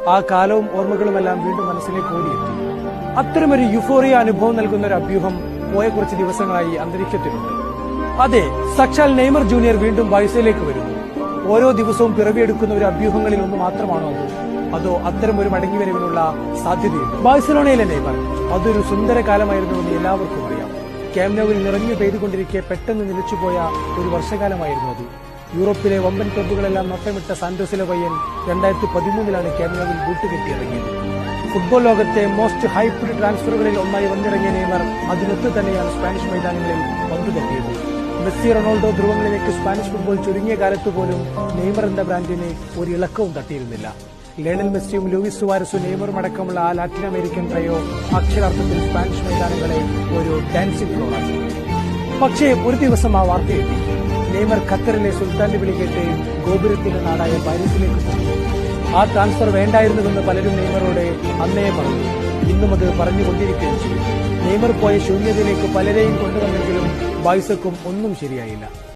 ആ കാലവും ഓർമ്മകളുമെല്ലാം വീണ്ടും മനസ്സിലേക്ക് ഓടിയെത്തി. അത്തരമൊരു യുഫോറിയ അനുഭവം നൽകുന്ന ഒരു അഭ്യൂഹം പോയ കുറച്ച് ദിവസങ്ങളായി അന്തരീക്ഷത്തിലുണ്ട്. അതെ, സാക്ഷാൽ നെയ്മർ ജൂനിയർ വീണ്ടും ബാഴ്സയിലേക്ക് വരുന്നു. ഓരോ ദിവസവും പിറവിയെടുക്കുന്ന ഒരു അഭ്യൂഹങ്ങളിൽ ഒന്ന് മാത്രമാണോ അത്? അതോ അത്തരം ഒരു മടങ്ങിവരവിനുള്ള സാധ്യതയുണ്ട്? ബാഴ്സലോണയിലെ നെയ്മർ അതൊരു സുന്ദര കാലമായിരുന്നുവെന്ന് എല്ലാവർക്കും അറിയാം. ക്യാമ്പ് നൗവിൽ നിറഞ്ഞു പെയ്തുകൊണ്ടിരിക്കെ പെട്ടെന്ന് നിലച്ചുപോയ ഒരു വർഷകാലമായിരുന്നു അത്. യൂറോപ്പിലെ വമ്പൻ ക്ലബ്ബുകളെല്ലാം നട്ടമിട്ട സാന്റോസിലെ പയ്യൻ 2013 ക്യാമ്പ് നൗവിൽ ബൂട്ടുകെട്ടിയിറങ്ങിയത്. ഫുട്ബോൾ ലോകത്തെ മോസ്റ്റ് ഹൈപ്ഡ് ട്രാൻസ്ഫറുകളിൽ ഒന്നായി വന്നിറങ്ങിയ നെയ്മർ അതിനൊത്ത് തന്നെയാണ് സ്പാനിഷ് മൈതാനങ്ങളിൽ പന്ത് തട്ടിയത്. മെസ്സി, റൊണാൾഡോ ധ്രുവങ്ങളിലേക്ക് സ്പാനിഷ് ഫുട്ബോൾ ചുരുങ്ങിയ കാലത്ത് പോലും നെയ്മർ എന്ന ബ്രാൻഡിന് ഒരു ഇളക്കവും തട്ടിയിരുന്നില്ല. ലയണൽ മെസ്സിയും ലൂയിസ് സുവാരസും നെയ്മറും അടക്കമുള്ള ആ ലാറ്റിൻ അമേരിക്കൻ ട്രയോ അക്ഷരാർത്ഥത്തിൽ സ്പാനിഷ് മൈതാനങ്ങളെ ഒരു ഡാൻസിംഗ് ഫ്ലോറാക്കി. പക്ഷേ ഒരു ദിവസം ആ വാർത്തയെത്തി. നെയ്മർ ഖത്തറിലെ സുൽത്താന്റെ വിളി കേട്ട് ഗോപുരത്തിന്റെ നാടായ പാരീസിലേക്ക് പോയി. ആ ട്രാൻസ്ഫർ വേണ്ടായിരുന്നുവെന്ന് പലരും നെയ്മറോട് അന്നേ പറഞ്ഞു. ഇന്നും അത് പറഞ്ഞുകൊണ്ടിരിക്കുകയും ചെയ്യും. നെയ്മർ പോയ ശൂന്യതയിലേക്ക് പലരെയും കൊണ്ടുവന്നെങ്കിലും ബാഴ്സക്കും ഒന്നും ശരിയായില്ല.